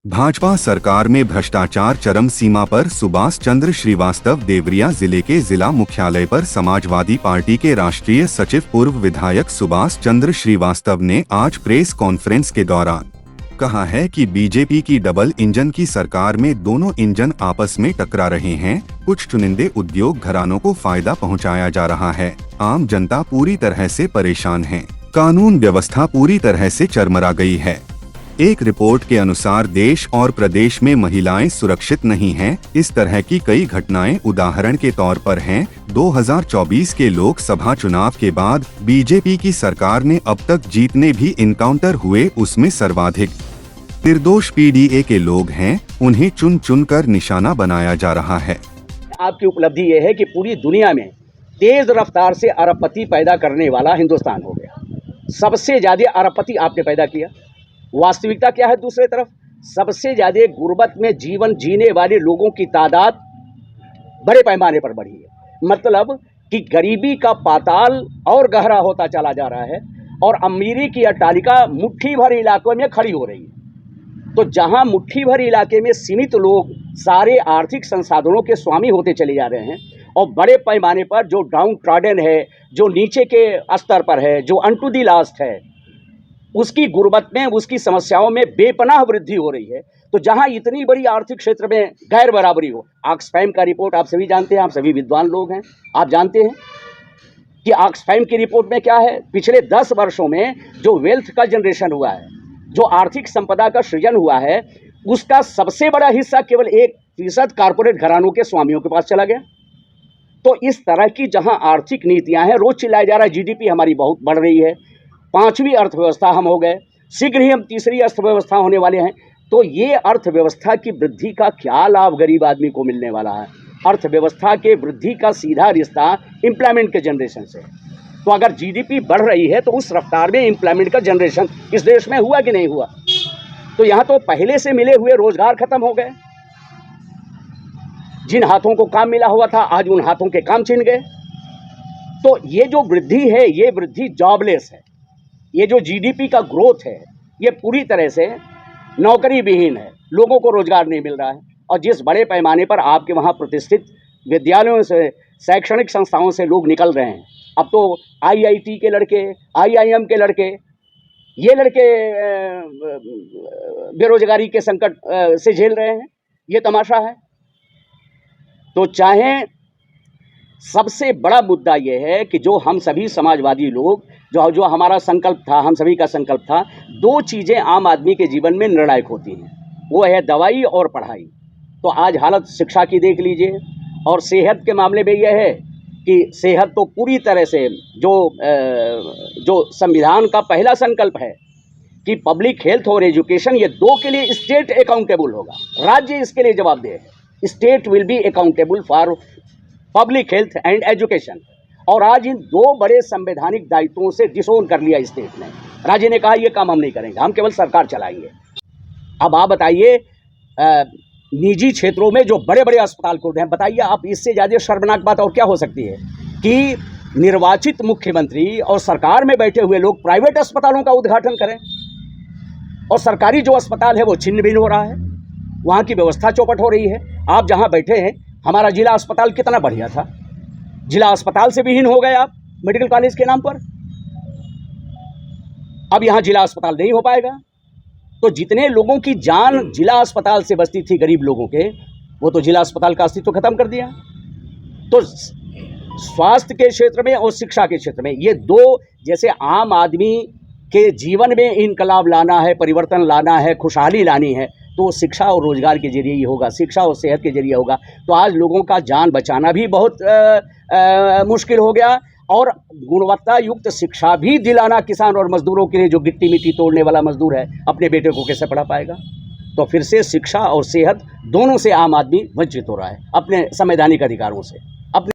भाजपा सरकार में भ्रष्टाचार चरम सीमा पर। सुभाष चंद्र श्रीवास्तव। देवरिया जिले के जिला मुख्यालय पर समाजवादी पार्टी के राष्ट्रीय सचिव पूर्व विधायक सुभाष चंद्र श्रीवास्तव ने आज प्रेस कॉन्फ्रेंस के दौरान कहा है कि बीजेपी की डबल इंजन की सरकार में दोनों इंजन आपस में टकरा रहे हैं। कुछ चुनिंदे उद्योग घरानों को फायदा पहुंचाया जा रहा है। आम जनता पूरी तरह से परेशान है। कानून व्यवस्था पूरी तरह से चरमरा गई है। एक रिपोर्ट के अनुसार देश और प्रदेश में महिलाएं सुरक्षित नहीं हैं। इस तरह की कई घटनाएं उदाहरण के तौर पर हैं। 2024 के लोकसभा चुनाव के बाद बीजेपी की सरकार ने अब तक जितने भी इनकाउंटर हुए उसमें सर्वाधिक निर्दोष पीडीए के लोग हैं। उन्हें चुन चुन कर निशाना बनाया जा रहा है। आपकी उपलब्धि ये है कि पूरी दुनिया में तेज रफ्तार से अरबपति पैदा करने वाला हिंदुस्तान हो गया। सबसे ज्यादा अरबपति आपने पैदा किया। वास्तविकता क्या है? दूसरी तरफ सबसे ज्यादा गुर्बत में जीवन जीने वाले लोगों की तादाद बड़े पैमाने पर बढ़ी है। मतलब कि गरीबी का पाताल और गहरा होता चला जा रहा है और अमीरी की अट्टालिका मुट्ठी भर इलाकों में खड़ी हो रही है। तो जहां मुट्ठी भर इलाके में सीमित लोग सारे आर्थिक संसाधनों के स्वामी होते चले जा रहे हैं और बड़े पैमाने पर जो डाउन ट्रॉडन है, जो नीचे के स्तर पर है, जो अनटू दी लास्ट है, उसकी गुर्बत में, उसकी समस्याओं में बेपनाह वृद्धि हो रही है। तो जहां इतनी बड़ी आर्थिक क्षेत्र में गैर बराबरी हो, ऑक्सफैम का रिपोर्ट आप सभी जानते हैं, आप सभी विद्वान लोग हैं, आप जानते हैं कि ऑक्सफैम की रिपोर्ट में क्या है। पिछले 10 वर्षों में जो वेल्थ का जनरेशन हुआ है, जो आर्थिक संपदा का सृजन हुआ है, उसका सबसे बड़ा हिस्सा केवल 1% कारपोरेट घरानों के स्वामियों के पास चला गया। तो इस तरह की जहां आर्थिक नीतियां हैं, रोज चिल्लाया जा रहा है जीडीपी हमारी बहुत बढ़ रही है, 5वीं अर्थव्यवस्था हम हो गए, शीघ्र ही हम 3री अर्थव्यवस्था होने वाले हैं। तो ये अर्थव्यवस्था की वृद्धि का क्या लाभ गरीब आदमी को मिलने वाला है? अर्थव्यवस्था के वृद्धि का सीधा रिश्ता एम्प्लॉयमेंट के जनरेशन से। तो अगर जीडीपी बढ़ रही है तो उस रफ्तार में एम्प्लॉयमेंट का जनरेशन इस देश में हुआ कि नहीं हुआ? तो यहाँ तो पहले से मिले हुए रोजगार खत्म हो गए। जिन हाथों को काम मिला हुआ था आज उन हाथों के काम छिन गए। तो ये जो वृद्धि है, ये वृद्धि जॉबलेस है। ये जो जीडीपी का ग्रोथ है, ये पूरी तरह से नौकरी विहीन है। लोगों को रोजगार नहीं मिल रहा है। और जिस बड़े पैमाने पर आपके वहाँ प्रतिष्ठित विद्यालयों से, शैक्षणिक संस्थाओं से लोग निकल रहे हैं, अब तो आईआईटी के लड़के, आईआईएम के लड़के, ये लड़के बेरोजगारी के संकट से झेल रहे हैं। ये तमाशा है। तो चाहे सबसे बड़ा मुद्दा यह है कि जो हम सभी समाजवादी लोग, जो हमारा संकल्प था, हम सभी का संकल्प था, 2 चीज़ें आम आदमी के जीवन में निर्णायक होती हैं, वो है दवाई और पढ़ाई। तो आज हालत शिक्षा की देख लीजिए। और सेहत के मामले में यह है कि सेहत तो पूरी तरह से जो संविधान का पहला संकल्प है कि पब्लिक हेल्थ और एजुकेशन, ये 2 के लिए स्टेट अकाउंटेबल होगा, राज्य इसके लिए जवाबदेह है। State will be accountable for public health and education. और आज इन 2 बड़े संवैधानिक दायित्वों से डिसोन कर लिया स्टेट ने। राज्य ने कहा ये काम हम नहीं करेंगे, हम केवल सरकार चलाएंगे। अब आप बताइए, निजी क्षेत्रों में जो बड़े बड़े अस्पताल खोल रहे हैं, बताइए आप, इससे ज़्यादा शर्मनाक बात और क्या हो सकती है कि निर्वाचित मुख्यमंत्री और सरकार में बैठे हुए लोग प्राइवेट अस्पतालों का उद्घाटन करें और सरकारी जो अस्पताल है वो छिन्न भिन्न हो रहा है, वहाँ की व्यवस्था चौपट हो रही है। आप जहाँ बैठे हैं, हमारा जिला अस्पताल कितना बढ़िया था, जिला अस्पताल से विहीन हो गए आप मेडिकल कॉलेज के नाम पर। अब यहां जिला अस्पताल नहीं हो पाएगा। तो जितने लोगों की जान जिला अस्पताल से बचती थी, गरीब लोगों के, वो तो जिला अस्पताल का अस्तित्व खत्म कर दिया। तो स्वास्थ्य के क्षेत्र में और शिक्षा के क्षेत्र में ये 2, जैसे आम आदमी के जीवन में इनकलाब लाना है, परिवर्तन लाना है, खुशहाली लानी है, तो शिक्षा और रोजगार के जरिए ही होगा, शिक्षा और सेहत के जरिए होगा। तो आज लोगों का जान बचाना भी बहुत मुश्किल हो गया और गुणवत्ता युक्त शिक्षा भी दिलाना किसान और मजदूरों के लिए, जो गिट्टी मिट्टी तोड़ने वाला मजदूर है, अपने बेटे को कैसे पढ़ा पाएगा? तो फिर से शिक्षा और सेहत दोनों से आम आदमी वंचित हो रहा है अपने संवैधानिक अधिकारों से।